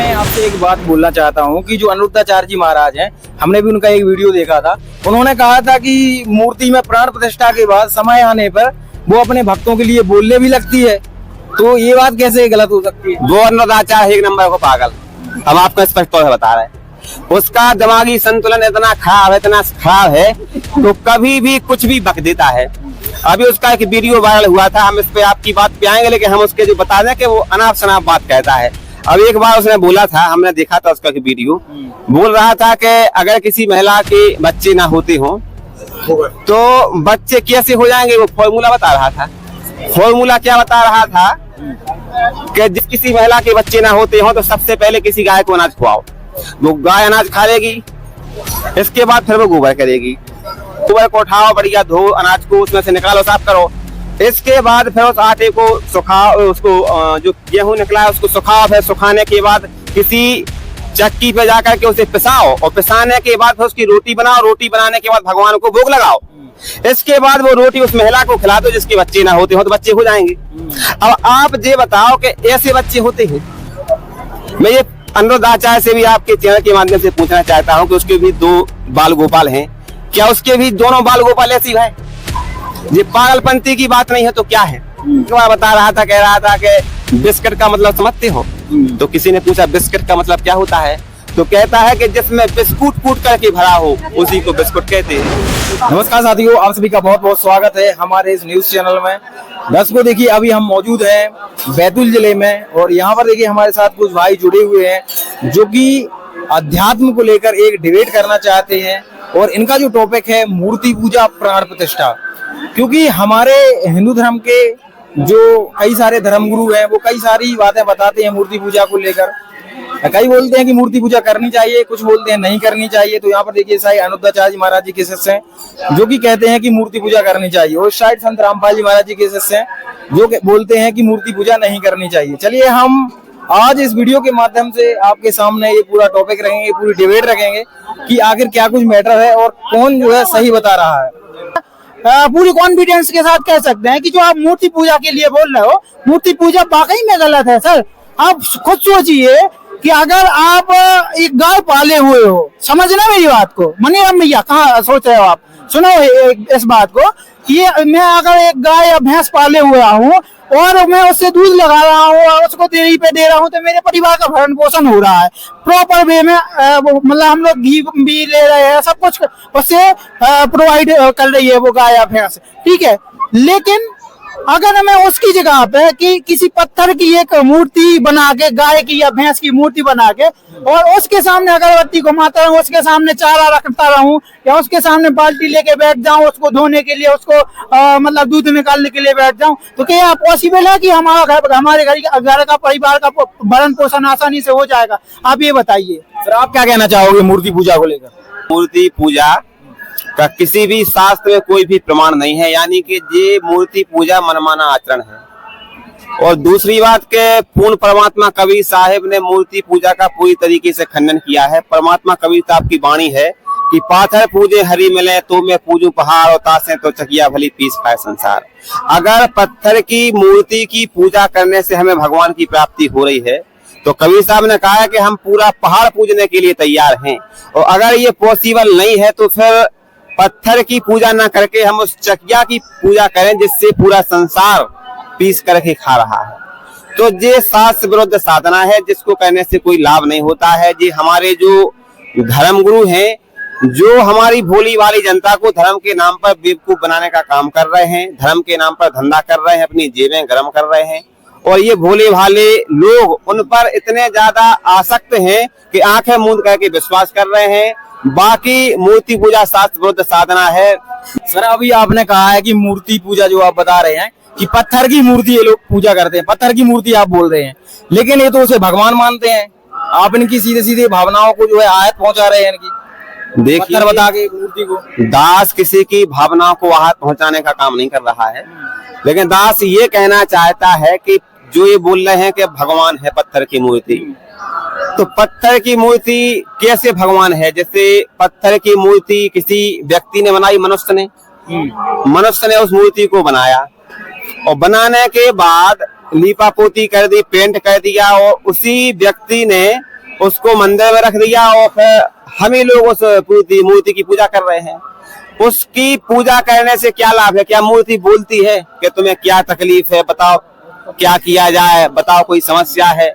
मैं आपसे एक बात बोलना चाहता हूँ कि जो अनिरुद्धाचार्य जी महाराज हैं, हमने भी उनका एक वीडियो देखा था। उन्होंने कहा था कि मूर्ति में प्राण प्रतिष्ठा के बाद समय आने पर वो अपने भक्तों के लिए बोलने भी लगती है, तो ये बात कैसे गलत हो सकती है? वो अनिरुद्धाचार्य एक नंबर को पागल, हम आपको स्पष्ट तौर से बता रहे हैं। उसका दिमागी संतुलन इतना खराब है तो कभी भी कुछ भी बक देता है। अभी उसका एक वीडियो वायरल हुआ था, हम इस पे आपकी बात पे आएंगे, लेकिन हम उसके जो बता दें कि वो अनाप शनाप बात कहता है। अब एक बार उसने बोला था, हमने देखा था उसका वीडियो, बोल रहा था कि अगर किसी महिला के बच्चे ना होते हो तो बच्चे कैसे हो जाएंगे। वो फॉर्मूला बता रहा था। फॉर्मूला क्या बता रहा था कि जिस किसी महिला के बच्चे ना होते हो तो सबसे पहले किसी गाय को अनाज खुआओ, वो गाय अनाज खा लेगी, इसके बाद फिर वो गोबर करेगी। गोबर को उठाओ, बढ़िया धो अनाज को, उसमें से निकालो, साफ करो। इसके बाद फिर उस आटे को सुखाओ, उसको जो गेहूं निकला है उसको सुखाओ। फिर सुखाने के बाद किसी चक्की पे जाकर के उसे पिसाओ, और पिसाने के बाद फिर उसकी रोटी बनाओ। रोटी बनाने के बाद भगवान को भोग लगाओ। इसके बाद वो रोटी उस महिला को खिला दो जिसके बच्चे ना होते हो तो बच्चे हो जाएंगे। अब आप ये बताओ कि ऐसे बच्चे होते हैं? मैं ये अनिरुद्धाचार्य से भी आपके चैनल के माध्यम से पूछना चाहता हूं कि उसके भी 2 बाल गोपाल हैं, क्या उसके भी दोनों बाल गोपाल ऐसी है? ये पागलपंती की बात नहीं है तो क्या है? बता रहा था, कह रहा था कि बिस्किट का मतलब समझते हो? तो किसी ने पूछा बिस्किट का मतलब क्या होता है, तो कहता है कि जिसमें बिस्कुट कूट करके भरा हो उसी को बिस्कुट कहते हैं। नमस्कार साथियों, आप सभी का बहुत बहुत स्वागत है हमारे इस न्यूज चैनल में। दर्शकों देखिए, अभी हम मौजूद हैं बैतूल जिले में, और यहाँ पर देखिए हमारे साथ कुछ भाई जुड़े हुए हैं जो कि अध्यात्म को लेकर एक डिबेट करना चाहते हैं, और इनका जो टॉपिक है मूर्ति पूजा प्राण प्रतिष्ठा। क्योंकि हमारे हिंदू धर्म के जो कई सारे धर्मगुरु हैं वो कई सारी बातें बताते हैं मूर्ति पूजा को लेकर। कई बोलते हैं कि मूर्ति पूजा करनी चाहिए, कुछ बोलते हैं नहीं करनी चाहिए। तो यहाँ पर देखिए साई अनिरुद्धाचार्य जी महाराज जी के शिष्य हैं जो कि कहते हैं कि मूर्ति पूजा करनी चाहिए, और शायद संत रामपाल जी महाराज जी के शिष्य हैं जो बोलते हैं कि मूर्ति पूजा नहीं करनी चाहिए। चलिए हम आज इस वीडियो के माध्यम से आपके सामने ये पूरा टॉपिक रखेंगे, पूरी डिबेट रखेंगे कि आखिर क्या कुछ मैटर है और कौन जो है सही बता रहा है। पूरी कॉन्फिडेंस के साथ कह सकते हैं कि जो आप मूर्ति पूजा के लिए बोल रहे हो, मूर्ति पूजा वाकई में गलत है सर। आप खुद सोचिए कि अगर आप एक गाय पाले हुए हो, समझना मेरी बात को, मनीराम भैया कहाँ सोच रहे हो आप, सुनो इस बात को। ये मैं अगर एक गाय या भैंस पाले हुआ हूँ और मैं उससे दूध लगा रहा हूँ और उसको डेयरी पे दे रहा हूँ, तो मेरे परिवार का भरण पोषण हो रहा है प्रॉपर वे में। मतलब हम लोग घी भी ले रहे हैं, सब कुछ उससे प्रोवाइड कर रही है वो गाय या भैंस, ठीक है। लेकिन अगर मैं उसकी जगह पे कि किसी पत्थर की एक मूर्ति बना के, गाय की या भैंस की मूर्ति बना के, और उसके सामने अगरबत्ती घुमाता रहूं, उसके सामने चारा रखता रहूं, या उसके सामने बाल्टी लेके बैठ जाऊं उसको धोने के लिए, उसको मतलब दूध निकालने के लिए बैठ जाऊं, तो क्या पॉसिबल है कि हमारे घर का परिवार का भरण पोषण आसानी से हो जाएगा? आप ये बताइए सर, आप क्या कहना चाहोगे मूर्ति पूजा को लेकर? मूर्ति पूजा का किसी भी शास्त्र में कोई भी प्रमाण नहीं है, यानी कि ये मूर्ति पूजा मनमाना आचरण है। और दूसरी बात के पूर्ण परमात्मा कबीर साहिब ने मूर्ति पूजा का पूरी तरीके से खंडन किया है। परमात्मा कबीर साहब की वाणी है कि पाथर पूजे हरि मिले तो मैं पूजू पहाड़, और तासे तो चकिया भली पीस पाए संसार। अगर पत्थर की मूर्ति की पूजा करने से हमें भगवान की प्राप्ति हो रही है तो कबीर साहब ने कहा है कि हम पूरा पहाड़ पूजने के लिए तैयार हैं। और अगर ये पॉसिबल नहीं है तो फिर पत्थर की पूजा ना करके हम उस चकिया की पूजा करें जिससे पूरा संसार पीस करके खा रहा है। तो ये शास्त्र विरुद्ध साधना है जिसको करने से कोई लाभ नहीं होता है। ये हमारे जो धर्मगुरु हैं जो हमारी भोली वाली जनता को धर्म के नाम पर बेवकूफ बनाने का काम कर रहे हैं, धर्म के नाम पर धंधा कर रहे हैं, अपनी जेबें गर्म कर रहे हैं, और ये भोले भाले लोग उन पर इतने ज्यादा आसक्त हैं कि आंखें मूंद करके विश्वास कर रहे हैं। बाकी मूर्ति पूजा शास्त्र विरुद्ध साधना है। सर, अभी आपने कहा है कि मूर्ति पूजा जो आप बता रहे हैं कि पत्थर की मूर्ति ये लोग पूजा करते हैं, पत्थर की मूर्ति आप बोल रहे हैं, लेकिन ये तो उसे भगवान मानते हैं। आप इनकी सीधे सीधे भावनाओं को जो है आहत पहुंचा रहे हैं इनकी। देखिए, बता के मूर्ति को दास किसी की भावनाओं को आहत पहुंचाने का काम नहीं कर रहा है, लेकिन दास ये कहना चाहता है कि जो ये बोल रहे हैं कि भगवान है पत्थर की मूर्ति, तो पत्थर की मूर्ति कैसे भगवान है? जैसे पत्थर की मूर्ति किसी व्यक्ति ने बनाई, मनुष्य ने उस मूर्ति को बनाया, और बनाने के बाद लीपा पोती कर दी, पेंट कर दिया, और उसी व्यक्ति ने उसको मंदिर में रख दिया और फिर हम ही लोग उस मूर्ति की पूजा कर रहे हैं। उसकी पूजा करने से क्या लाभ है? क्या मूर्ति बोलती है कि तुम्हें क्या तकलीफ है, बताओ क्या किया जाए, बताओ कोई समस्या है,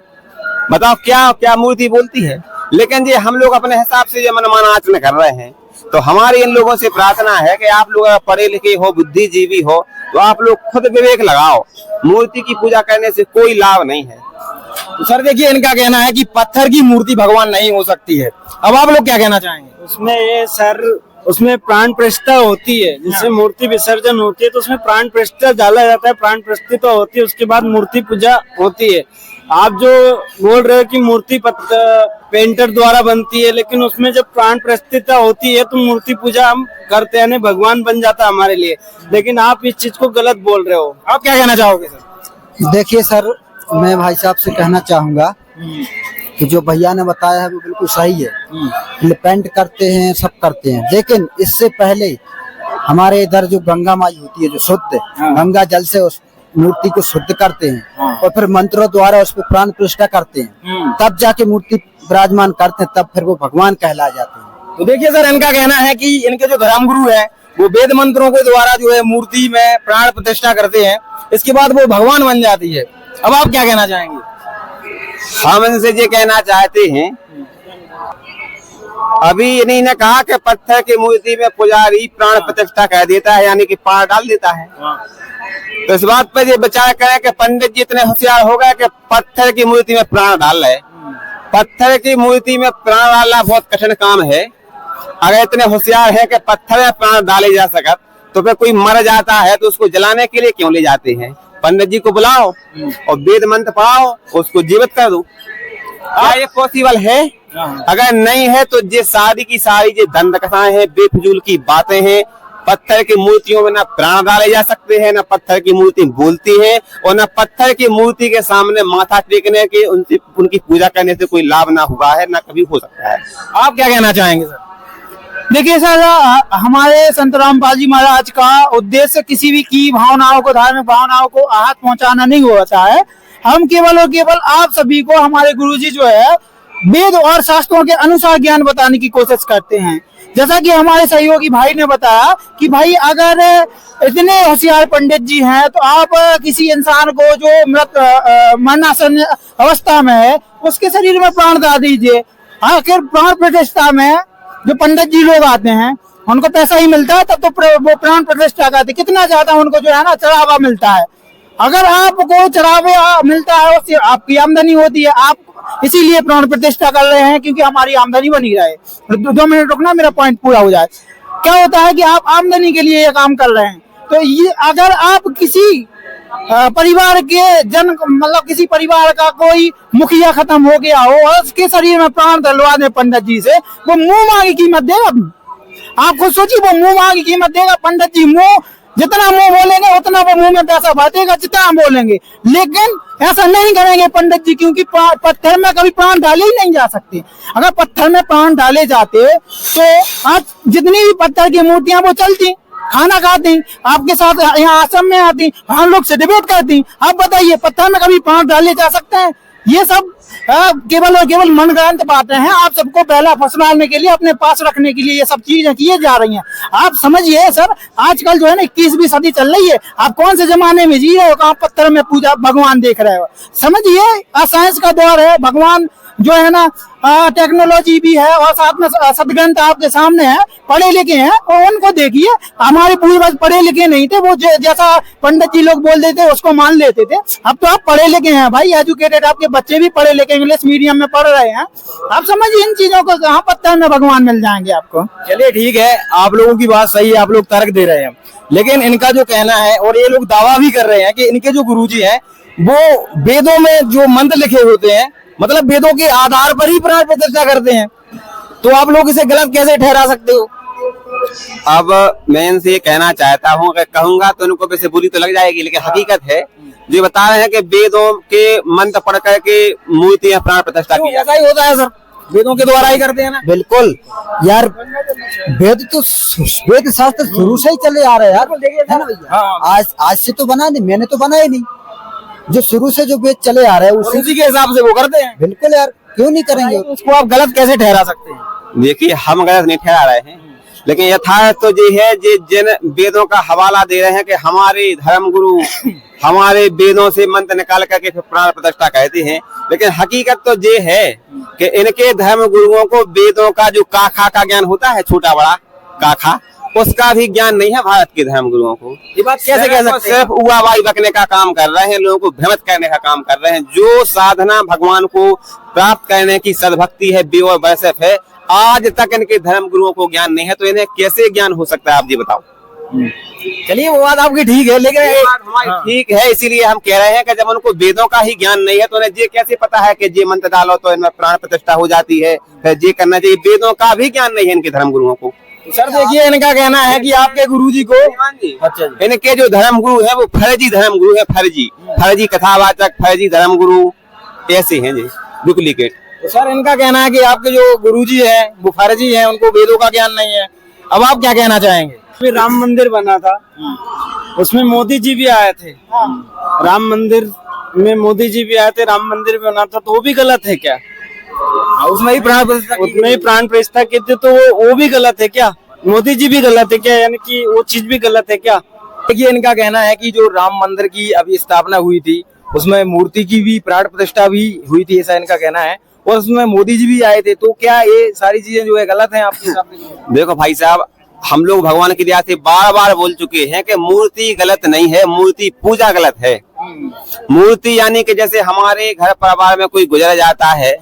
बताओ क्या क्या मूर्ति बोलती है? लेकिन ये हम लोग अपने हिसाब से ये मनमाना आचरण कर रहे हैं। तो हमारी इन लोगों से प्रार्थना है कि आप लोग पढ़े लिखे हो, बुद्धिजीवी हो, तो आप लोग खुद विवेक लगाओ। मूर्ति की पूजा करने से कोई लाभ नहीं है। तो सर देखिए, इनका कहना है कि पत्थर की मूर्ति भगवान नहीं हो सकती है। अब आप लोग क्या कहना चाहेंगे? उसमें ये सर, उसमें प्राण प्रतिष्ठा होती है, जिससे मूर्ति विसर्जन होती है तो उसमें प्राण प्रतिष्ठा डाला जाता है, प्राण प्रतिष्ठा होती है, उसके बाद मूर्ति पूजा होती है। आप जो बोल रहे हो कि मूर्ति पेंटर द्वारा बनती है, लेकिन उसमें जब प्राण प्रतिष्ठा होती है तो मूर्ति पूजा हम करते हैं, भगवान बन जाता है हमारे लिए। लेकिन आप इस चीज को गलत बोल रहे हो। आप क्या कहना चाहोगे सर? देखिए सर, मैं भाई साहब से कहना चाहूंगा कि जो भैया ने बताया है वो बिल्कुल सही है। पेंट करते हैं, सब करते हैं, लेकिन इससे पहले हमारे इधर जो गंगा माई होती है, जो शुद्ध गंगा जल से उस मूर्ति को शुद्ध करते हैं और फिर मंत्रों द्वारा उस पर प्राण प्रतिष्ठा करते हैं, तब जाके मूर्ति विराजमान करते हैं, तब फिर वो भगवान कहला जाते हैं। तो देखिए सर, इनका कहना है कि इनके जो धर्मगुरु हैं वो वेद मंत्रों के द्वारा जो है मूर्ति में प्राण प्रतिष्ठा करते हैं, इसके बाद वो भगवान बन जाती है। अब आप क्या कहना चाहेंगे? हम इनसे ये कहना चाहते हैं, अभी इन्हीं ने कहा कि पत्थर की मूर्ति में पुजारी प्राण प्रतिष्ठा कर देता है, यानी कि प्राण डाल देता है। तो इस बात पर ये विचार करें कि पंडित जी इतने होशियार हो गए कि पत्थर की मूर्ति में प्राण डाल रहे। पत्थर की मूर्ति में प्राण डालना बहुत कठिन काम है। अगर इतने होशियार है कि पत्थर में प्राण डाले जा सकत, तो फिर कोई मर जाता है तो उसको जलाने के लिए क्यों ले जाते हैं? पंडित जी को बुलाओ और वेद मंत्र पढ़ाओ, उसको जीवित कर दो। क्या ये पॉसिबल है? अगर नहीं है तो ये सारी की सारी ये दंड कथाएं हैं, बेफजूल की बातें हैं। पत्थर की मूर्तियों में ना प्राण डाले जा सकते हैं, ना पत्थर की मूर्ति बोलती है, और ना पत्थर की मूर्ति के सामने माथा टेकने के उनकी पूजा करने से कोई लाभ ना हुआ है, ना कभी हो सकता है। आप क्या कहना चाहेंगे सर? देखिए सर, हमारे संत रामपाल जी महाराज का उद्देश्य किसी भी की भावनाओं को, धार्मिक भावनाओं को आहत पहुंचाना नहीं होता है। हम केवल और केवल आप सभी को, हमारे गुरुजी जो है, वेद और शास्त्रों के अनुसार ज्ञान बताने की कोशिश करते हैं। जैसा कि हमारे सहयोगी भाई ने बताया कि भाई अगर इतने होशियार पंडित जी हैं तो आप किसी इंसान को जो मरणासन अवस्था में है उसके शरीर में प्राण डाल दीजिए। आखिर प्राण प्रतिष्ठा में जो पंडित जी लोग आते हैं उनको पैसा ही मिलता है, तब तो वो प्राण प्रतिष्ठा करते, कितना ज्यादा उनको जो है ना चढ़ावा मिलता है। अगर आपको चढ़ावा मिलता है उससे आपकी आमदनी होती है, आप इसीलिए प्राण प्रतिष्ठा कर रहे हैं क्योंकि हमारी आमदनी बनी रहे। 2 मिनट रुकना, मेरा पॉइंट पूरा हो जाए। क्या होता है कि आप आमदनी के लिए ये काम कर रहे हैं, तो ये अगर आप किसी परिवार के मतलब किसी परिवार का कोई मुखिया खत्म हो गया हो और उसके शरीर में प्राण डलवा दे पंडित जी से, वो मुंह मांगी कीमत देगा। आप खुद सोचिए, वो मुंह मांगी कीमत देगा। पंडित जी जितना मुंह बोलेंगे उतना वो मुंह में पैसा भरेगा, जितना बोलेंगे। लेकिन ऐसा नहीं करेंगे पंडित जी, क्योंकि पत्थर में कभी प्राण डाले ही नहीं जा सकते। अगर पत्थर में प्राण डाले जाते तो आज जितनी भी पत्थर की मूर्तियां वो चलती, खाना खाती, आपके साथ यहाँ आश्रम में आती, हम लोग से डिबेट करती। आप बताइए, पत्थर में कभी प्राण डाले जा सकते हैं? ये सब केवल और केवल मनगढ़ंत बातें हैं। आप सबको पहला फंसवाने के लिए, अपने पास रखने के लिए ये सब चीजें किए जा रही हैं। आप समझिए सर, आजकल जो है ना 21वीं सदी चल रही है। आप कौन से जमाने में जी रहे हो? आप पत्थर में पूजा भगवान देख रहे हो? समझिए, साइंस का दौर है। भगवान जो है ना, टेक्नोलॉजी भी है और साथ में सदग्रंथ आपके सामने है, पढ़े लिखे हैं, और उनको देखिए। हमारे पूर्वज पढ़े लिखे नहीं थे, वो जैसा पंडित जी लोग बोल देते उसको मान लेते थे। अब तो आप पढ़े लिखे हैं भाई, एजुकेटेड, आपके बच्चे भी पढ़े लिखे, इंग्लिश मीडियम में पढ़ रहे हैं। आप समझिए, इन चीजों को कहाँ पत्थर में भगवान मिल जाएंगे आपको। चलिए ठीक है, आप लोगों की बात सही है, आप लोग तर्क दे रहे हैं, लेकिन इनका जो कहना है, और ये लोग दावा भी कर रहे हैं कि इनके जो गुरुजी हैं वो वेदों में जो मंत्र लिखे होते हैं, मतलब वेदों के आधार पर ही प्राण प्रतिष्ठा करते हैं। तो आप लोग इसे गलत कैसे ठहरा सकते हो? अब मैं इनसे ये कहना चाहता हूँ, अगर कहूंगा तो उनको वैसे बुरी तो लग जाएगी, लेकिन हकीकत है जो बता रहे हैं कि वेदों के मंत्र पढ़ करके मूर्तियां प्राण प्रतिष्ठा की ऐसा ही होता है सर, वेदों के द्वारा ही करते हैं ना। बिल्कुल यार, वेद शास्त्र शुरू से ही चले आ रहे हैं यार, है ना भैया? आज से तो बना नहीं, मैंने तो बनाया नहीं। जो शुरू से जो वेद चले आ रहे हैं उसी के हिसाब से वो करते हैं। बिल्कुल यार, क्यों नहीं करेंगे? उसको आप गलत कैसे ठहरा सकते हैं? देखिए, हम गलत नहीं ठहरा रहे हैं, लेकिन यथार्थ तो ये है, जे जिन वेदों का हवाला दे रहे हैं कि हमारे धर्म गुरु हमारे वेदों से मंत्र निकाल करके फिर प्राण प्रतिष्ठा कहते हैं, लेकिन हकीकत तो ये है कि इनके धर्म गुरुओं को वेदों का जो काखा का ज्ञान होता है, छोटा बड़ा काखा, उसका भी ज्ञान नहीं है भारत के धर्म गुरुओं को। ये बात कैसे कह सकते हैं? सिर्फ उवाबाई बकने का काम कर रहे हैं, लोगों को भ्रमित करने का काम कर रहे हैं। जो साधना भगवान को प्राप्त करने की सद्भक्ति है, बेव वैसफ है, आज तक इनके धर्म गुरुओं को ज्ञान नहीं है, तो इन्हें कैसे ज्ञान हो सकता है, आप जी बताओ। चलिए, वो बात आपकी ठीक है, लेकिन ये बात हमारी ठीक है, इसीलिए हम कह रहे हैं कि जब उनको वेदों का ही ज्ञान नहीं है तो उन्हें ये कैसे पता है कि ये मंत्र डालो तो इनमें प्राण प्रतिष्ठा हो जाती है, फिर ये करना चाहिए। वेदों का भी ज्ञान नहीं है इनके धर्म गुरुओं को। सर देखिए, इनका कहना है कि आपके गुरुजी को, अच्छा जी, इनके जो धर्म गुरु है वो फर्जी धर्म गुरु है, फर्जी कथावाचक, फर्जी धर्म गुरु ऐसे हैं जी, डुप्लीकेट। तो सर इनका कहना है कि आपके जो गुरुजी है वो फर्जी है, उनको वेदों का ज्ञान नहीं है। अब आप क्या कहना चाहेंगे? फिर राम मंदिर बना था, उसमें मोदी जी भी आए थे, राम मंदिर में मोदी जी भी आए थे, राम मंदिर भी बना था, तो वो भी गलत है क्या? उसमें ही प्राण प्रतिष्ठा की उसमें ही प्राण प्रतिष्ठा की थी, तो वो भी गलत है क्या? मोदी जी भी गलत है क्या? यानी कि वो चीज भी गलत है क्या? देखिए, इनका कहना है कि जो राम मंदिर की अभी स्थापना हुई थी, उसमें मूर्ति की भी प्राण प्रतिष्ठा भी हुई थी, ऐसा इनका कहना है, और उसमें मोदी जी भी आए थे। तो क्या ये सारी चीजें जो है गलत हैं आपके हिसाब से? देखो भाई साहब, हम लोग भगवान की दया से बार बार बोल चुके हैं कि मूर्ति गलत नहीं है, मूर्ति पूजा गलत है। मूर्ति यानी कि जैसे हमारे घर परिवार में कोई गुजर जाता है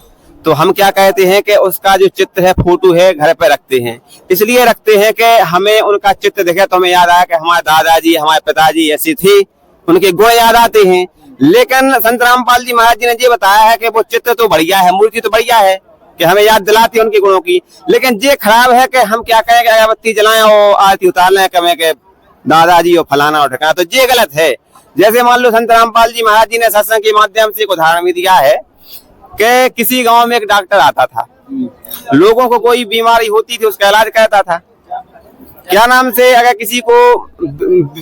तो हम क्या कहते हैं कि उसका जो चित्र है, फोटो है, घर पे रखते हैं। इसलिए रखते हैं कि हमें उनका चित्र दिखे तो हमें याद आया कि हमारे दादाजी, हमारे पिताजी ऐसे थे, उनके गुण याद आते हैं। लेकिन संत रामपाल जी महाराज जी ने ये बताया है कि वो चित्र तो बढ़िया है, मूर्ति तो बढ़िया है कि हमें याद दिलाती है उनके गुणों की, लेकिन ये खराब है कि हम क्या करें कि अगरबत्ती जलाएं और आरती उतार लें, कहें कि दादाजी और फलाना और ठिकाना, तो ये गलत है। जैसे मान लो संत रामपाल जी महाराज जी ने सत्संग के माध्यम से एक उदाहरण भी दिया है कि किसी गांव में एक डॉक्टर आता था, लोगों को कोई बीमारी होती थी, उसका इलाज करता था। क्या नाम से, अगर किसी को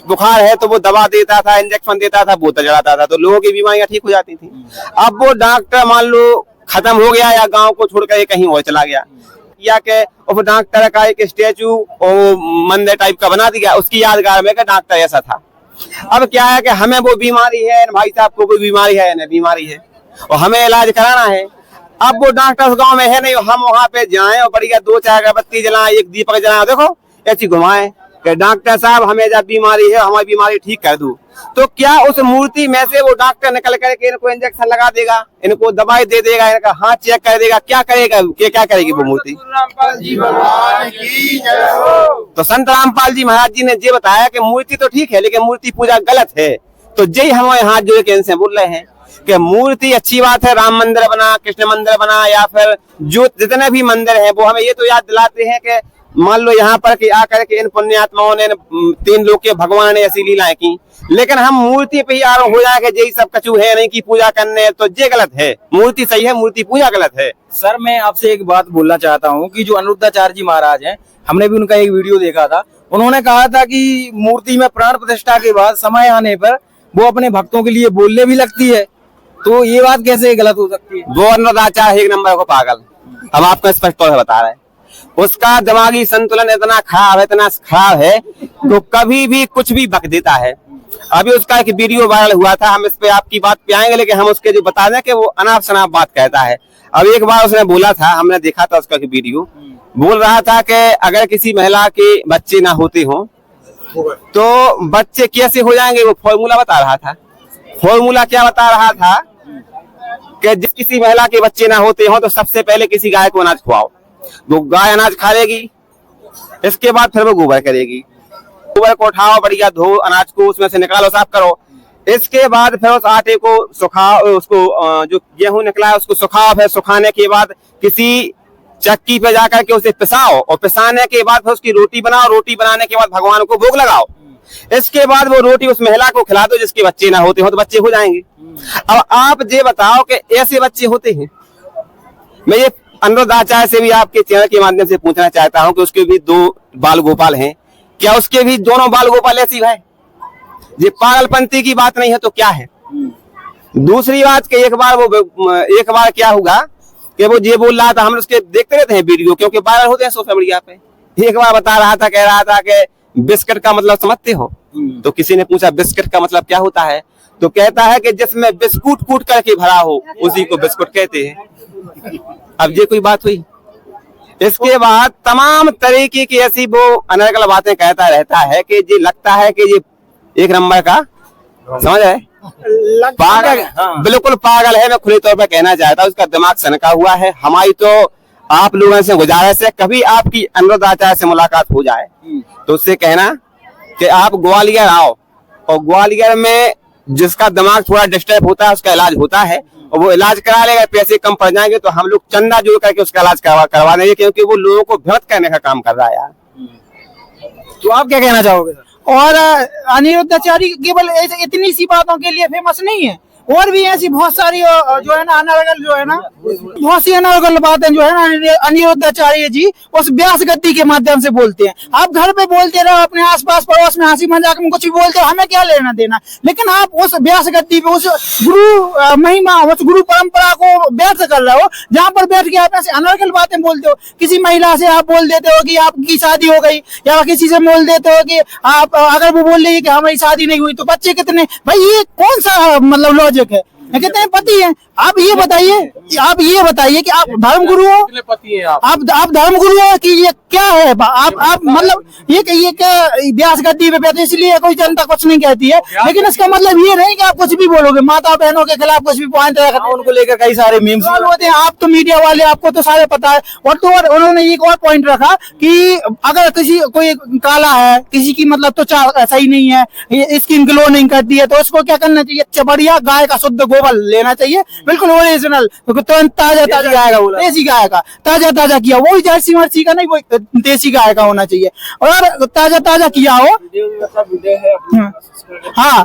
बुखार है तो वो दवा देता था, इंजेक्शन देता था, बोतल चढ़ाता था, तो लोगों की बीमारियां ठीक हो जाती थी। अब वो डॉक्टर मान लो खत्म हो गया या गांव को छोड़कर कहीं और चला गया, या के उस डॉक्टर का एक स्टेचू और मंदिर टाइप का बना दिया उसकी यादगार में कि डॉक्टर ऐसा था। अब क्या है कि हमें वो बीमारी है, भाई साहब को कोई बीमारी है, ना बीमारी है, और हमें इलाज कराना है। अब वो डॉक्टर उस गांव में है नहीं, हम वहां पे जाएं और बढ़िया 2-4 अगरबत्ती जलाएं, एक दीपक जलाएं, देखो ऐसी घुमाएं कि डॉक्टर साहब हमें जब बीमारी है, हमारी बीमारी ठीक कर दो। तो क्या उस मूर्ति में से वो डॉक्टर निकल करके इनको इंजेक्शन लगा देगा, इनको दवाई दे देगा, इनका हाथ चेक कर देगा, क्या करेगा, क्या करेगी वो मूर्ति? तो संत रामपाल जी महाराज जी ने ये बताया कि मूर्ति तो ठीक है, लेकिन मूर्ति पूजा गलत है। तो यही हम हाथ जोड़ के इनसे बोल रहे हैं कि मूर्ति अच्छी बात है, राम मंदिर बना, कृष्ण मंदिर बना, या फिर जो जितने भी मंदिर हैं वो हमें ये तो याद दिलाते हैं कि मान लो यहाँ पर कि आकर के इन पुण्यात्माओं ने 3 लोग के भगवान ने ऐसी लीलाएं की, लेकिन हम मूर्ति पे ही आरोप हो जाए कि यही सब कछु है नहीं की पूजा करने, तो ये गलत है। मूर्ति सही है, मूर्ति पूजा गलत है। सर मैं आपसे एक बात बोलना चाहता हूँ कि जो अनिरुद्धाचार्य जी महाराज हैं, हमने भी उनका एक वीडियो देखा था, उन्होंने कहा था कि मूर्ति में प्राण प्रतिष्ठा के बाद समय आने पर वो अपने भक्तों के लिए बोलने भी लगती है, तो ये बात कैसे गलत हो सकती है? वो अनिरुद्धाचार्य एक नंबर को पागल, हम आपको स्पष्ट तौर से बता रहे हैं। उसका दिमागी संतुलन इतना खराब है तो कभी भी कुछ भी बक देता है। अभी उसका एक वीडियो वायरल हुआ था, हम इस पे आपकी बात पे आएंगे, लेकिन हम उसके जो बता दें कि वो अनाप शनाप बात कहता है। अब एक बार उसने बोला था, हमने देखा था उसका वीडियो, बोल रहा था कि अगर किसी महिला के बच्चे ना होते हो तो बच्चे कैसे हो जाएंगे, वो फॉर्मूला बता रहा था। फॉर्मूला क्या बता रहा था कि जिस किसी महिला के बच्चे ना होते हो तो सबसे पहले किसी गाय को अनाज खुआओ, वो गाय अनाज खा लेगी, इसके बाद फिर वो गोबर करेगी, गोबर को उठाओ, बढ़िया धो अनाज को, उसमें से निकालो, साफ करो, इसके बाद फिर उस आटे को सुखाओ, उसको जो गेहूं निकला है उसको सुखाओ, फिर सुखाने के बाद किसी चक्की पे जाकर के उसे पिसाओ, और पिसाने के बाद फिर उसकी रोटी बनाओ, रोटी बनाने के बाद भगवान को भोग लगाओ, इसके बाद वो रोटी उस महिला को खिला दो जिसके बच्चे ना होते हो तो बच्चे हो जाएंगे। अब आप ये बताओ कि ऐसे बच्चे होते हैं? मैं ये अनिरुद्धाचार्य से भी आपके चैनल के माध्यम से पूछना चाहता हूं कि उसके भी 2 बाल गोपाल हैं, क्या उसके भी दोनों बाल गोपाल ऐसी है? ये पागलपंती की बात नहीं है तो क्या है? दूसरी बात कि एक बार क्या हुआ कि वो ये बोल रहा था, हम उसके देखते रहते हैं वीडियो, क्योंकि वायरल होते हैं सोशल मीडिया पे। एक बार बता रहा था, कह रहा था कि बिस्किट का मतलब समझते हो? तो किसी ने पूछा बिस्किट का मतलब क्या होता है, तो कहता है कि जिसमें बिस्कुट कूट करके भरा हो उसी को बिस्कुट कहते हैं। अब ये कोई बात हुई? इसके बाद तमाम तरीके की ऐसी वो अनर्गल बातें कहता रहता है कि ये लगता है कि ये एक नंबर का, समझ है, पागल, बिल्कुल पागल है। मैं खुले तौर पर कहना चाहता हूँ, उसका दिमाग सनका हुआ है। हमारी तो आप लोगों से गुजारिश है, कभी आपकी अनुरोध आचार्य से मुलाकात हो जाए तो उससे कहना कि आप ग्वालियर आओ, और ग्वालियर में जिसका दिमाग थोड़ा डिस्टर्ब होता है उसका इलाज होता है, और वो इलाज करा लेगा, पैसे कम पड़ जाएंगे तो हम लोग चंदा जोड़ करके उसका इलाज करवा देंगे, क्योंकि वो लोगों को भ्रमित करने का काम कर रहा है यार। तो आप क्या कहना चाहोगे सर? और अनिरुद्धाचार्य केवल इतनी सी बातों के लिए फेमस नहीं है, और भी ऐसी बहुत सारी जो है ना अनर्गल, जो है ना बहुत सी अनर्गल बातें जो है ना अनिरुद्धाचार्य जी उस व्यास गद्दी के माध्यम से बोलते हैं। आप घर पे बोलते रहो, अपने आसपास पड़ोस में हंसी मजाक में कुछ भी बोलते हो, हमें क्या लेना देना, लेकिन आप उस व्यास गद्दी पे उस गुरु महिमा, उस गुरु परंपरा को व्यर्थ कर रहे हो, जहाँ पर बैठ के आप ऐसे अनर्गल बातें बोलते हो। किसी महिला से आप बोल देते हो कि आपकी शादी हो गई, या किसी से बोल देते हो कि आप, अगर वो बोल रही है कि हमारी शादी नहीं हुई तो बच्चे कितने, भाई ये कौन सा मतलब लॉजिक है? कितने पति हैं? आप ये बताइए कि आप धर्मगुरु हो, आप धर्मगुरु हो कि ये क्या है? आप मतलब ये व्यास गद्दी पे बैठे इसलिए कोई जनता कुछ नहीं कहती है, लेकिन इसका मतलब ये नहीं कि आप कुछ भी बोलोगे, माता बहनों के खिलाफ कुछ भी पॉइंट उनको लेकर कई सारे मीम्स होते हैं। आप तो मीडिया वाले, आपको तो सारे पता है। और तो और उन्होंने एक और पॉइंट रखा कि अगर कोई काला है, किसी की मतलब त्वचा सही नहीं है, स्किन ग्लो नहीं करती है, तो उसको क्या करना चाहिए? अच्छा बढ़िया गाय का शुद्ध गोबर लेना चाहिए, बिल्कुल ओरिजिनल, तुरंत ताजा गाय का, देसी गाय का ताजा किया, वो जर्सी मर्सी का नहीं, वो देसी गाय का होना चाहिए, और ताजा किया हो। हाँ,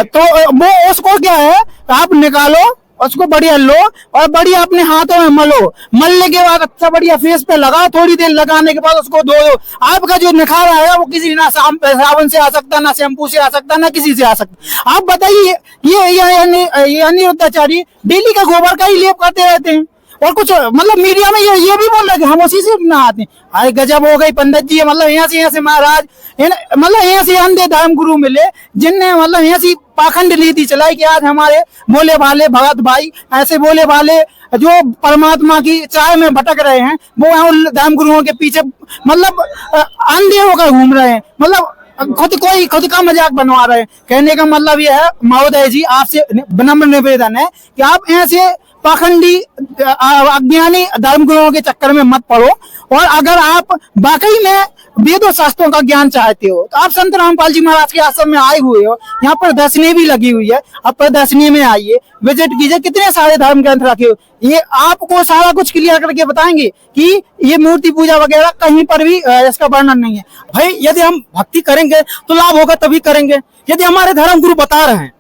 तो वो उसको क्या है, आप निकालो, उसको बढ़िया लो और बढ़िया अपने हाथों में मलो, मलने के बाद अच्छा बढ़िया फेस पे लगाओ, थोड़ी देर लगाने के बाद उसको धो दो। आपका जो निखार आएगा वो किसी ना साबुन से आ सकता, ना शैम्पू से आ सकता, ना किसी से आ सकता। आप बताइए, ये अनिरुद्धाचार्य डेली का गोबर का ही लेप करते रहते हैं, और कुछ मतलब मीडिया में ये भी बोल रहे कि हम उसी से नहाते हैं। अरे गजब हो गई पंडित जी, मतलब यहाँ से महाराज, मतलब यहाँ से अंधे धर्म गुरु मिले जिनने मतलब यहाँ से पाखंड नीति चलाई कि आज हमारे भोले भाले भगत भाई, ऐसे भोले भाले जो परमात्मा की चाय में भटक रहे हैं, वो धर्म गुरुओं के पीछे मतलब अंधे होकर घूम रहे हैं, मतलब खुद का मजाक बनवा रहे हैं। कहने का मतलब ये है महोदय जी, आपसे विनम्र निवेदन है कि आप ऐसे पाखंडी अज्ञानी धर्मगुरुओं के चक्कर में मत पड़ो, और अगर आप वाकई में वेदों शास्त्रों का ज्ञान चाहते हो तो आप संत रामपाल जी महाराज के आश्रम में आए हुए हो, यहाँ पर प्रदर्शनी भी लगी हुई है, आप प्रदर्शनी में आइए, विजिट कीजिए, कितने सारे धर्म ग्रंथ रखे हो, ये आपको सारा कुछ क्लियर करके बताएंगे कि ये मूर्ति पूजा वगैरह कहीं पर भी इसका वर्णन नहीं है। भाई यदि हम भक्ति करेंगे तो लाभ होगा, तभी करेंगे। यदि हमारे धर्म गुरु बता रहे हैं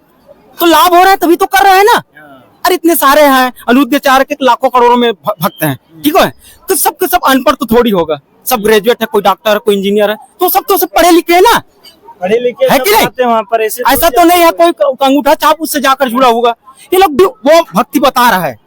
तो लाभ हो रहा है, तभी तो कर रहे हैं ना। अरे इतने सारे हैं, अनिरुद्धाचार्य के लाखों करोड़ों में भक्त हैं, ठीक है, तो सबके सब अनपढ़ तो थोड़ी होगा, सब ग्रेजुएट है, कोई डॉक्टर है, कोई इंजीनियर है, तो सब पढ़े लिखे है ना, पढ़े लिखे है कि नहीं? वहाँ पर ऐसा तो नहीं है कोई अंगूठा छाप उससे जाकर जुड़ा होगा। ये लोग वो भक्ति बता रहा है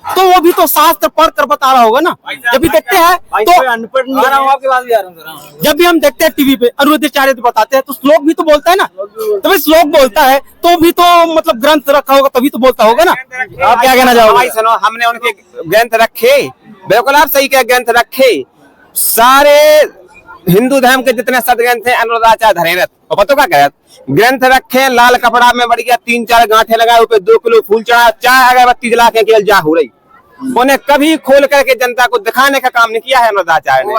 तो वो भी तो शास्त्र पढ़ कर बता रहा होगा ना। जब भी देखते हैं तो अनपढ़ नहीं आपके पास भी आ रहा हूँ, जब भी हम देखते हैं टीवी पे अनिरुद्धाचार्य तो बताते हैं, तो श्लोक भी तो बोलता है ना, तो भाई श्लोक बोलता है तो भी तो मतलब ग्रंथ रखा होगा, तभी तो बोलता होगा ना। आप क्या कहना चाहोगे? भाई सुनो, हमने उनके ग्रंथ रखे, बिल्कुल आप सही कह, ग्रंथ रखे, सारे हिंदू धर्म के जितने सदग्रंथ हैं अनिरुद्धाचार्य धरेरत, और पता क्या कहत, ग्रंथ रखे, लाल कपड़ा में बढ़िया 3-4 गांठे लगाए, ऊपर 2 किलो फूल चढ़ा, चाय अगरबत्ती जला के केवल जा हो रही, उन्हें कभी खोल करके जनता को दिखाने का काम नहीं किया है अनिरुद्धाचार्य ने।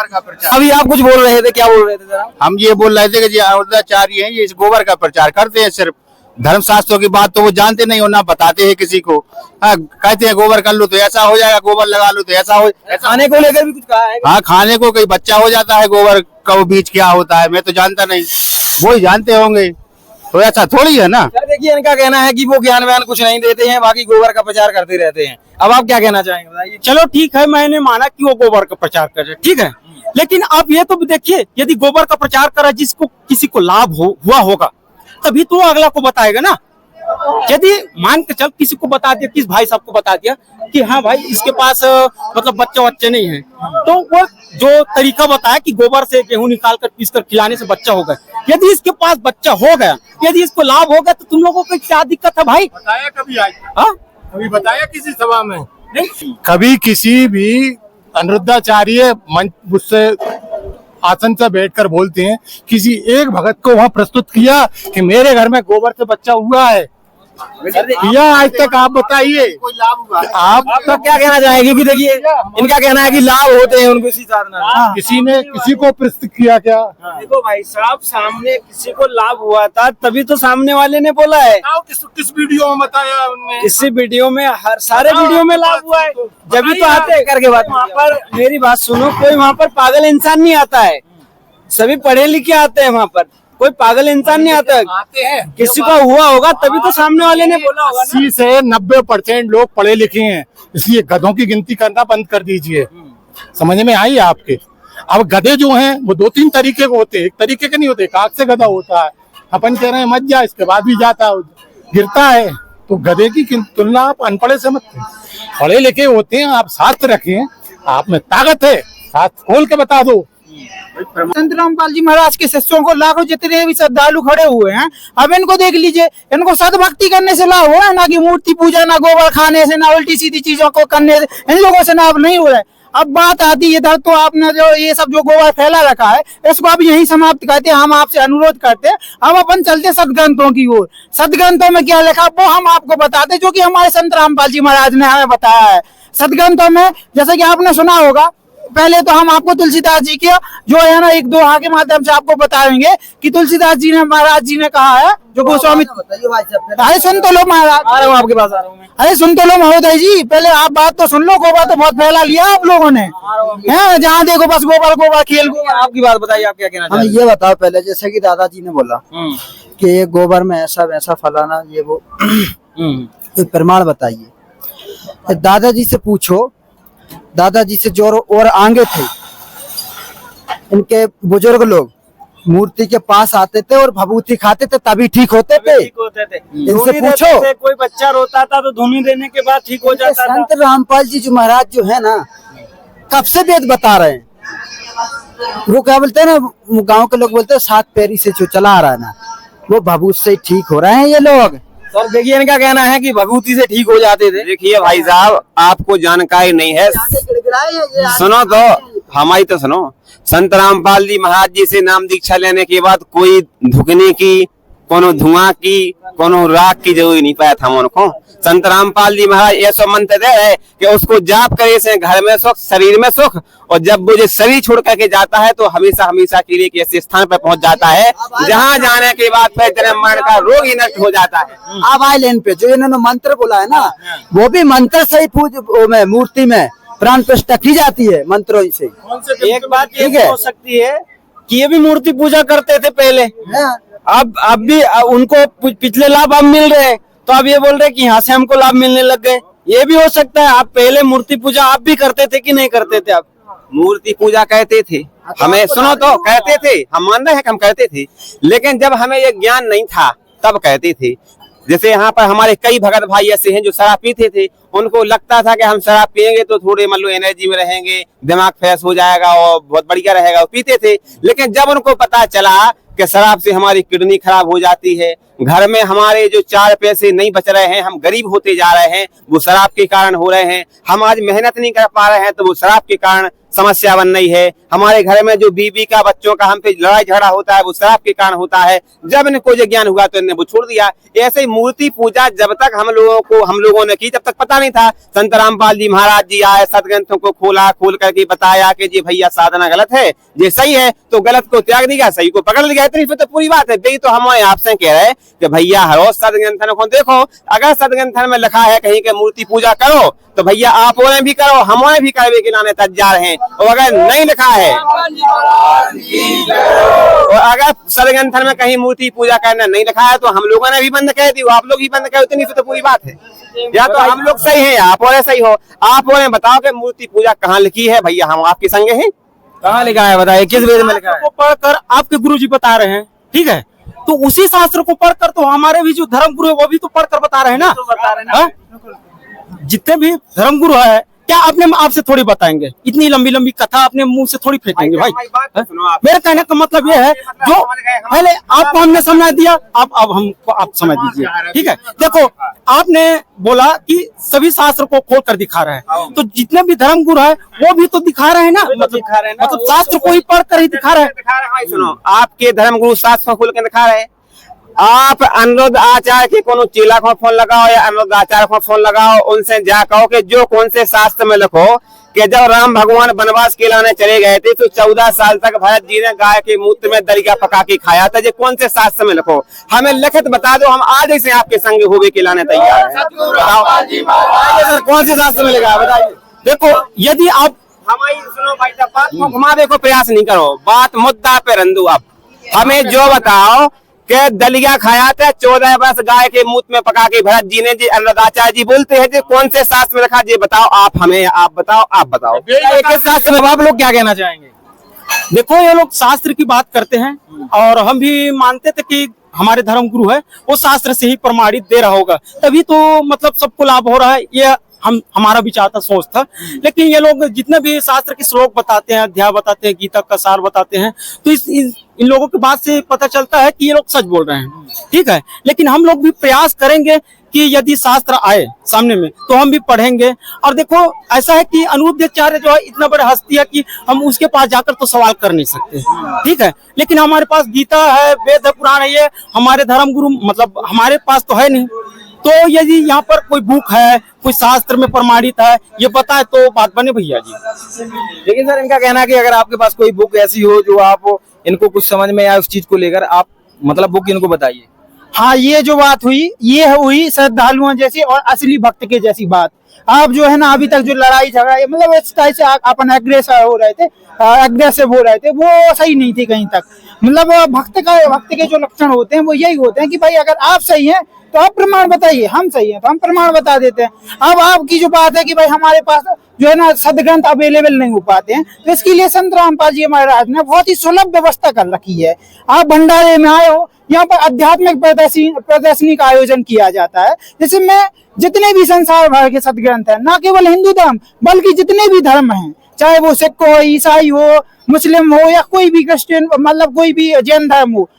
अभी आप कुछ बोल रहे थे, क्या बोल रहे थे जरा? हम ये बोल रहे थे कि जी अनिरुद्धाचार्य हैं, ये इस गोबर का प्रचार करते हैं, सिर्फ धर्म शास्त्रों की बात तो वो जानते नहीं और ना बताते हैं किसी को। हाँ, कहते हैं गोबर कर लो तो ऐसा हो जाएगा, गोबर लगा लो तो ऐसा हो, खाने को लेकर भी कुछ कहा है? हाँ, खाने को कोई बच्चा हो जाता है, गोबर का वो बीज क्या होता है मैं तो जानता नहीं, वो ही जानते होंगे, तो ऐसा थोड़ी है ना। सर देखिए, इनका कहना है कि वो ज्ञान व्यान कुछ नहीं देते हैं, बाकी गोबर का प्रचार करते रहते हैं। अब आप क्या कहना चाहेंगे बताइए? चलो ठीक है, मैंने माना कि वो गोबर का प्रचार कर रहे, ठीक है, लेकिन आप ये तो देखिए, यदि गोबर का प्रचार करा जिसको किसी को लाभ हुआ होगा तभी तो अगला को बताएगा ना। यदि मान के चल किसी को बता दिया, किस भाई साहब को बता दिया कि हाँ भाई इसके पास मतलब बच्चे नहीं है, तो वो जो तरीका बताया कि गोबर से गेहूं निकाल कर पीस कर खिलाने से बच्चा हो गया, यदि इसके पास बच्चा हो गया, यदि इसको लाभ हो गया, तो तुम लोगों को क्या दिक्कत है भाई? बताया कभी आज? हाँ कभी बताया किसी सभा में? नहीं, कभी किसी भी अनिरुद्धाचार्य मंच मुझसे आसन से बैठकर बोलते हैं, किसी एक भगत को वहाँ प्रस्तुत किया कि मेरे घर में गोबर से बच्चा हुआ है? किया आज तक? आप बताइए। आप तो क्या कहना चाहेंगे कि देखिए इनका कहना है कि लाभ होते हैं उनको इसी साधना। किसी ने किसी को प्रस्तुत किया क्या? देखो भाई साहब, सामने किसी को लाभ हुआ था तभी तो सामने वाले ने बोला है। किस वीडियो में बताया उनने? इसी वीडियो में, हर सारे वीडियो में लाभ हुआ है, जब भी तो आते करके बात वहाँ पर। मेरी बात सुनो, कोई वहाँ पर पागल इंसान नहीं आता है, सभी पढ़े लिखे आते हैं वहाँ पर, कोई पागल इंसान नहीं आता है। आते हैं, किसी को हुआ होगा तभी तो सामने वाले ने बोला होगा ना। 80 से 90% लोग पढ़े लिखे हैं, इसलिए गधों की गिनती करना बंद कर दीजिए। समझ में आई आपके? अब गधे जो हैं वो 2-3 तरीके के होते हैं, एक तरीके के नहीं होते। काग से गधा होता है, अपन कह रहे हैं मत जा, इसके बाद भी जाता है, गिरता है। तो गधे की तुलना आप अनपढ़े से मत करें, पढ़े लिखे होते हैं। आप शास्त्र रखें, आप में ताकत है, शास्त्र खोल के बता दो। संत रामपाल जी महाराज के शिष्यों को लाखों जितने भी श्रद्धालु खड़े हुए हैं, अब इनको देख लीजिए, इनको सदभक्ति करने से लाभ हो रहा है, ना कि मूर्ति पूजा, ना गोबर खाने से, ना उल्टी सीधी चीजों को करने से इन लोगों से लाभ नहीं हो रहा है। अब बात आती है इधर, तो आपने जो ये सब जो गोबर फैला रखा है इसको अब यही समाप्त करते हैं। हम आपसे अनुरोध करते हैं, अब अपन चलते सदग्रंथों की ओर। सदग्रंथों में क्या लिखा वो हम आपको बताते, जो कि हमारे संत रामपाल जी महाराज ने हमें बताया है। सदग्रंथों में जैसे कि आपने सुना होगा, पहले तो हम आपको तुलसीदास जी के जो है ना एक दोहा के माध्यम से आपको बताएंगे कि तुलसीदास जी ने महाराज जी ने कहा है, जो गोस्वामी। अरे सुन तो लो महाराज, आ रहा हूँ आपके पास आ रहा हूँ मैं। अरे सुन तो लो महोदय जी, पहले आप बात तो सुन लो। गोबर तो बहुत फैला लिया आप लोगों ने, हैं जहाँ देखो बस गोबर गोबर खेल गोबर। आपकी बात बताइए, आप क्या कहना हमें चाहते ये बताओ पहले, जैसे कि दादाजी ने बोला हैं? कि ये गोबर में ऐसा वैसा फलाना ये वो, कोई प्रमाण बताइए। दादाजी से पूछो, दादाजी से जो और आगे थे, इनके बुजुर्ग लोग मूर्ति के पास आते थे और भभूति खाते थे, तभी ठीक होते थे। ठीक होते थे। इनसे धुनी पूछो। देते थे, कोई बच्चा रोता था तो धुनी देने के बाद ठीक हो जाता था। संत रामपाल जी जो महाराज जो है ना, कब से वेद बता रहे हैं। वो क्या बोलते हैं ना, गांव के लोग बोलते हैं 7 पैरी से जो चला आ रहा है ना, वो भभूत से ठीक हो रहे हैं ये लोग। सर देखिए इनका कहना है कि भभूति से ठीक हो जाते थे। देखिए भाई साहब, आपको जानकारी नहीं है, सुनो तो, हमारी तो सुनो। संत रामपाल जी महाराज जी से नाम दीक्षा लेने के बाद कोई धुकने की, कोनो धुआं की, कोनो राख की जरूरी नहीं पाया था उनको। संत रामपाल जी महाराज ऐसा मंत्र दे है कि उसको जाप करे से घर में सुख, शरीर में सुख, और जब वो जो शरीर छोड़ करके जाता है तो हमेशा हमेशा के लिए एक ऐसे स्थान पर पहुंच जाता है जहां जाने के बाद फिर जन्म मरण का रोग ही नष्ट हो जाता है। अब आए लेन पे जो इन्होंने मंत्र बोला है ना, वो भी मंत्र से ही में मूर्ति में प्राण प्रतिष्ठा की जाती है, मंत्रों से। एक बात ये ठीक है। हो सकती है कि ये भी मूर्ति पूजा करते थे पहले, अब भी उनको पिछले लाभ अब मिल रहे हैं, तो अब ये बोल रहे हैं कि यहाँ से हमको लाभ मिलने लग गए। ये भी हो सकता है। आप पहले मूर्ति पूजा आप भी करते थे कि नहीं करते थे? आप मूर्ति पूजा कहते थे, हमें सुनो तो, कहते थे, हम मान रहे हैं कि हम कहते थे, लेकिन जब हमें ये ज्ञान नहीं था तब कहते थे। जैसे यहाँ पर हमारे कई भगत भाई ऐसे हैं जो शराब पीते थे, उनको लगता था कि हम शराब पियेंगे तो थोड़े मतलब एनर्जी में रहेंगे, दिमाग फ्रेश हो जाएगा और बहुत बढ़िया रहेगा, वो पीते थे। लेकिन जब उनको पता चला कि शराब से हमारी किडनी खराब हो जाती है, घर में हमारे जो 4 पैसे नहीं बच रहे हैं, हम गरीब होते जा रहे हैं, वो शराब के कारण हो रहे हैं, हम आज मेहनत नहीं कर पा रहे हैं तो वो शराब के कारण समस्या बन रही है, हमारे घर में जो बीवी का बच्चों का हम पे लड़ाई झगड़ा होता है वो शराब के कारण होता है। जब इनको जो ज्ञान हुआ तो इन्हें वो छोड़ दिया। ऐसे ही मूर्ति पूजा जब तक हम लोगों ने की, तब तक पता नहीं था। संत रामपाल जी महाराज जी आए, सदग्रंथों को खोल करके बताया कि जी भैया साधना गलत है, ये सही है, तो गलत को त्याग दिया, सही को पकड़ लिया, इतनी फिर तो पूरी बात है। भाई तो हम आपसे कह रहे हैं कि भैया हर रोज सदग्रंथन को देखो, अगर सदग्रंथन में लिखा है कहीं के मूर्ति पूजा करो तो भैया आप और भी करो, हम भी करवे के लाने तैयार हैं। और अगर नहीं लिखा है, और अगर सदग्रंथन में कहीं मूर्ति पूजा करना नहीं लिखा है तो हम लोगों ने भी बंद कर दी, आप लोग भी बंद कर, इतनी तो पूरी बात है। या तो हम लोग सही हैं, आप और सही हो। आप और बताओ कि मूर्ति पूजा कहाँ लिखी है? भैया हम आपके संगे हैं। कहाँ लिखा है बताइए, किस वेद में लिखा है? को पढ़कर आपके गुरुजी बता रहे हैं, ठीक है। तो उसी शास्त्र को पढ़कर तो हमारे भी जो धर्म गुरु है वो भी तो पढ़कर बता रहे हैं ना, हाँ? जितने भी धर्म गुरु है क्या अपने आप से थोड़ी बताएंगे, इतनी लंबी लंबी कथा अपने मुंह से थोड़ी फेंकेंगे भाई। मेरे कहने का मतलब ये है जो पहले आपको हमने समझा दिया, अब हमको आप समझ दीजिए, ठीक है। देखो आपने बोला कि सभी शास्त्र को खोल कर दिखा रहे हैं, तो जितने भी धर्म गुरु है वो भी तो दिखा रहे हैं ना, मतलब शास्त्र को ही पढ़ कर ही दिखा रहे हैं। सुनो, आपके धर्म गुरु शास्त्र खोल के दिखा रहे हैं। आप अनुरुद्ध आचार्य के कोनो चेला को फोन लगाओ या अनुरुद्ध आचार्य को फोन लगाओ, उनसे जा कहो कि जो कौन से शास्त्र में लिखो कि जब राम भगवान वनवास के लाने चले गए थे तो 14 साल तक भरत जी ने गाय के मूत्र में दरिया पका के खाया था, जो कौन से शास्त्र में लिखो, हमें लिखित बता दो, हम आज से आपके संग होवे के लाने तैयार हैं। बताओ कौन से शास्त्र में लिखा है, बताइए। देखो यदि आप हमारी सुनो भाई साहब, बात को घुमाने को प्रयास नहीं करो, बात मुद्दा पे रंदू। आप हमें जो बताओ कि दलिया खाया था 14 वर्ष गाय के मूत्र में पका के भरत जी ने, जी अनुराधाचार्य जी बोलते हैं जी कौन से शास्त्र में रखा, जी बताओ आप हमें, आप बताओ एक शास्त्र में आप लोग क्या कहना चाहेंगे? देखो ये लोग शास्त्र की बात करते हैं और हम भी मानते थे कि हमारे धर्म गुरु है वो शास्त्र से ही प्रमाणित दे रहा होगा, तभी तो मतलब सबको लाभ हो रहा है, ये हमारा विचार था, सोच था। लेकिन ये लोग जितने भी शास्त्र के श्लोक बताते हैं, अध्याय बताते हैं, गीता का सार बताते हैं, तो इन लोगों की बात से पता चलता है कि ये लोग सच बोल रहे हैं, ठीक है। लेकिन हम लोग भी प्रयास करेंगे कि यदि शास्त्र आए सामने में तो हम भी पढ़ेंगे। और देखो ऐसा है कि अनुरुद्धाचार्य जो है इतना बड़ा हस्ती है कि हम उसके पास जाकर तो सवाल कर नहीं सकते, ठीक है। लेकिन हमारे पास गीता है, वेद है, पुराण है, ये हमारे धर्म गुरु मतलब हमारे पास तो है नहीं। तो यदि यहाँ पर कोई बुक है, कोई शास्त्र में प्रमाणित है, ये बताए तो बात बने भैया जी। लेकिन सर इनका कहना है कि अगर आपके पास कोई बुक ऐसी हो जो आप इनको कुछ समझ में आए उस चीज को लेकर, आप मतलब बुक इनको बताइए। हाँ, ये जो बात हुई ये हुई श्रद्धालुओं जैसी और असली भक्त के जैसी बात। आप जो है ना अभी तक जो लड़ाई झगड़ा मतलब इस तरह से अपन अग्रेसर हो रहे थे, अग्रेसिव हो रहे थे, वो सही नहीं थी कहीं तक। मतलब भक्त के जो लक्षण होते हैं वो यही होते हैं कि भाई अगर आप सही हैं तो आप प्रमाण बताइए, हम सही हैं तो हम प्रमाण बता देते हैं। अब आपकी जो बात है कि भाई हमारे पास जो है ना सदग्रंथ अवेलेबल नहीं हो पाते हैं, तो इसके लिए संत रामपाल जी महाराज ने बहुत ही सुलभ व्यवस्था कर रखी है। आप भंडारे में आए हो, यहाँ पर आध्यात्मिक प्रदर्शनी का आयोजन किया जाता है, जिसमें जितने भी संसार भर के सदग्रंथ हैं, ना केवल हिंदू धर्म बल्कि जितने भी धर्म हैं, चाहे वो सिख हो, ईसाई हो, मुस्लिम हो या कोई भी क्रिश्चियन मतलब कोई भी जैन धर्म हो,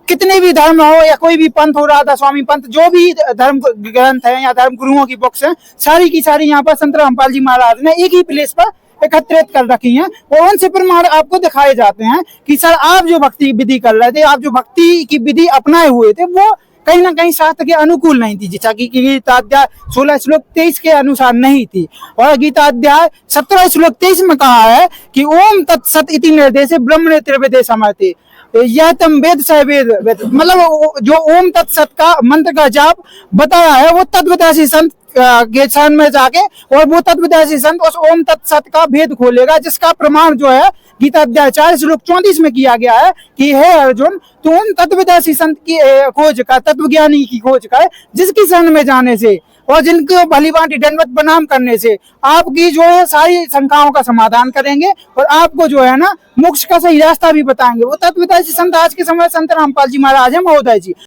कितने भी धर्म हो या कोई भी पंथ हो, राधा स्वामी पंथ, जो भी धर्म ग्रंथ है या धर्म गुरुओं की बुक्स हैं, सारी की सारी यहाँ पर संत रामपाल जी महाराज ने एक ही प्लेस पर एकत्रित कर रखी हैं और उनसे प्रमाण आपको दिखाए जाते हैं कि सर आप जो भक्ति विधि कर रहे थे, आप जो भक्ति की विधि अपनाए हुए थे, वो कहीं ना कहीं शास्त्र के अनुकूल नहीं थी। जैसा कि गीता अध्याय 16 श्लोक 23 के अनुसार नहीं थी, और गीता अध्याय 17 श्लोक 23 में कहा है कि ओम तत्सत इति निर्देश ब्रह्मणे त्रिवेदे समर्थे यह तम वेद स वेद, मतलब जो ओम तत्सत का मंत्र का जाप बताया है वो तत्वदर्शी संत के शरण में जाके और वो तत्वदर्शी संत उस ओम तत्सत का भेद खोलेगा, जिसका प्रमाण जो है गीता अध्याय 4 श्लोक 34 में किया गया है कि हे अर्जुन, तू उन तत्वदर्शी संत की खोज का, तत्वज्ञानी की खोज का, जिसकी शरण में जाने से और जिनको भली भांति दंडवत प्रणाम करने से आपकी जो है सारी शंकाओं का समाधान करेंगे और आपको जो है ना मोक्ष का सही रास्ता भी बताएंगे। वो तत्वदर्शी संत आज के समय संत रामपाल जी महाराज है महोदय जी।